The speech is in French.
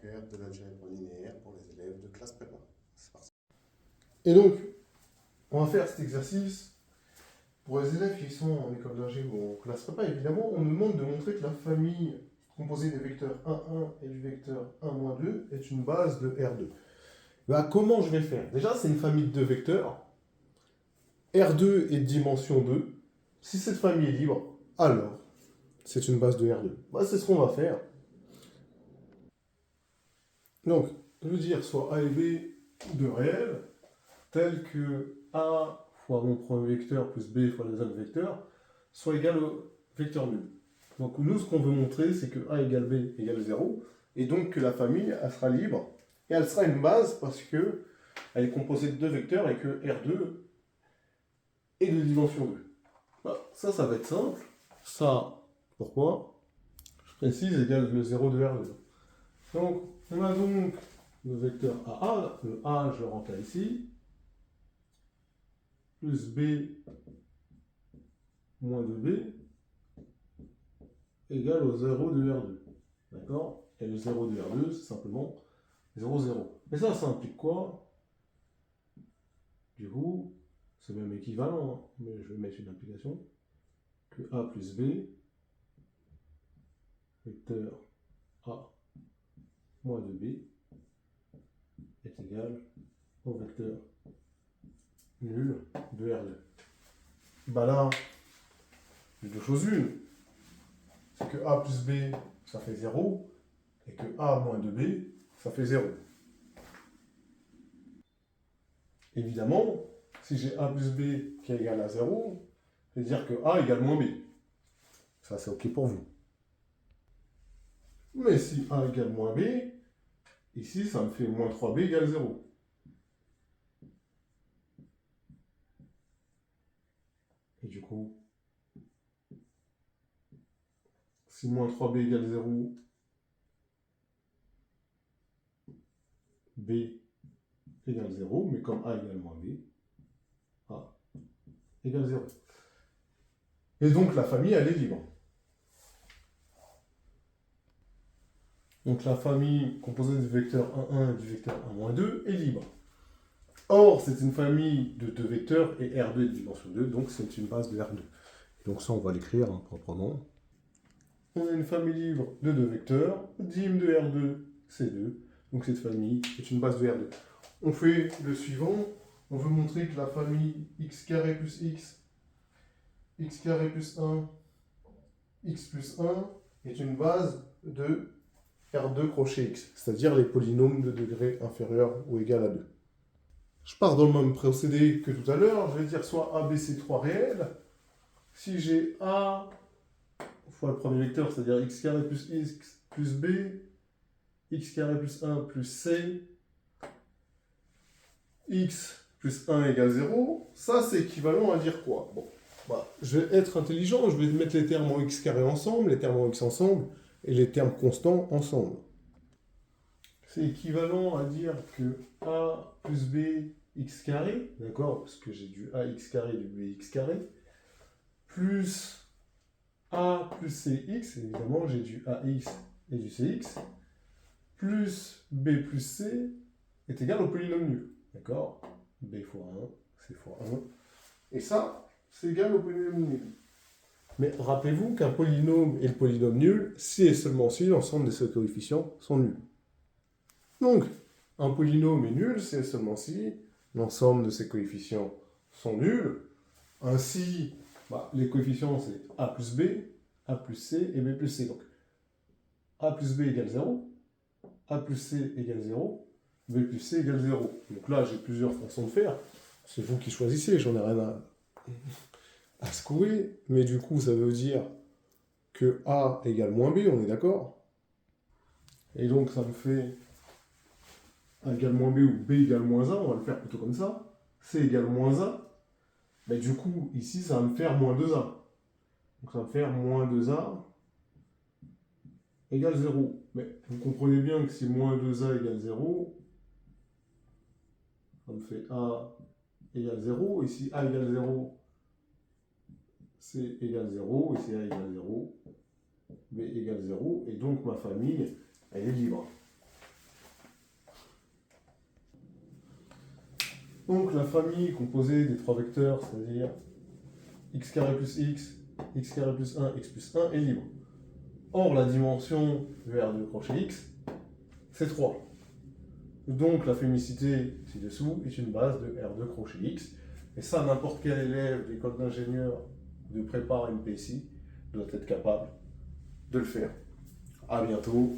faire de l'algèbre linéaire pour les élèves de classe prépa. C'est parti. Et donc, on va faire cet exercice pour les élèves qui sont en école d'ingé ou en classe prépa. Évidemment, on nous demande de montrer que la famille composée des vecteurs 1, 1 et du vecteur 1, 2 est une base de R2. Bah, comment je vais faire? Déjà, c'est une famille de deux vecteurs. R2 est de dimension 2. Si cette famille est libre, alors c'est une base de R2. Bah, c'est ce qu'on va faire. Donc, je veux dire soit A et B de réels, tels que A fois mon premier vecteur plus B fois le deuxième vecteur, soit égal au vecteur nul. Donc nous, ce qu'on veut montrer, c'est que A égale B égale 0, et donc que la famille, elle sera libre, et elle sera une base parce que elle est composée de deux vecteurs et que R2 est de dimension 2. Bah, ça va être simple. Ça, pourquoi? Je précise, égale le 0 de R2. Donc, on a donc le vecteur AA, le A, je le rentre là ici, plus B moins 2B égale au 0 de R2. D'accord? Et le 0 de R2, c'est simplement 0, 0. Mais ça implique quoi? Du coup, c'est même équivalent, hein, mais je vais mettre une application, que A plus B, vecteur A moins 2B, est égal au vecteur nul de R2. Bah là, j'ai deux choses une. C'est que A plus B, ça fait 0, et que A moins 2B, ça fait 0. Évidemment, si j'ai A plus B qui est égal à 0, c'est dire que A égale moins B. Ça, c'est OK pour vous. Mais si A égale moins B, ici, ça me fait moins 3B égale 0. Et du coup, si moins 3B égale 0, B égale 0, mais comme A égale moins B, A égale 0. Et donc, la famille, elle est libre. Donc, la famille composée du vecteur 1, 1 et du vecteur 1, moins 2 est libre. Or, c'est une famille de deux vecteurs et R2 est de dimension 2, donc c'est une base de R2. Donc ça, on va l'écrire proprement. On a une famille libre de deux vecteurs, dim de R2, c'est 2. Donc cette famille est une base de R2. On fait le suivant. On veut montrer que la famille x carré plus x carré plus 1, x plus 1 est une base de R2 crochet x, c'est-à-dire les polynômes de degré inférieur ou égal à 2. Je pars dans le même procédé que tout à l'heure. Je vais dire soit A, B, C, 3 réels. Si j'ai A fois le premier vecteur, c'est-à-dire x carré plus x plus b, x carré plus 1 plus c, x plus 1 égale 0, ça c'est équivalent à dire quoi? Bon, bah, je vais être intelligent, je vais mettre les termes en x carré ensemble, les termes en x ensemble, et les termes constants ensemble. C'est équivalent à dire que a plus b x carré, d'accord, parce que j'ai du ax carré et du bx carré, plus a plus cx, évidemment j'ai du ax et du cx, plus b plus c est égal au polynôme nul. D'accord? B fois 1, c fois 1. Et ça, c'est égal au polynôme nul. Mais rappelez-vous qu'un polynôme est le polynôme nul si et seulement si l'ensemble de ses coefficients sont nuls. Donc, un polynôme est nul si et seulement si l'ensemble de ses coefficients sont nuls. Ainsi, bah, les coefficients, c'est a plus b, a plus c et b plus c. Donc, a plus b égale 0, a plus c égale 0, b plus c égale 0. Donc là, j'ai plusieurs façons de faire. C'est vous qui choisissez, j'en ai rien à secouer. Mais du coup, ça veut dire que a égale moins b, on est d'accord? Et donc, ça me fait a égale moins b ou b égale moins 1, on va le faire plutôt comme ça. C égale moins 1. Mais du coup, ici, ça va me faire moins 2a. Donc ça va me faire moins 2a égale 0. Mais vous comprenez bien que si moins 2a égale 0, ça me fait a égale 0. Ici, a égale 0, c égale 0. Ici, a égale 0, b égale 0. Et donc ma famille, elle est libre. Donc la famille composée des trois vecteurs, c'est-à-dire x carré plus x carré plus 1, x plus 1 est libre. Or la dimension de R de crochet x, c'est 3. Donc la fémicité ci-dessous est une base de R de crochet x. Et ça, n'importe quel élève d'école d'ingénieur de prépa MPSI doit être capable de le faire. À bientôt.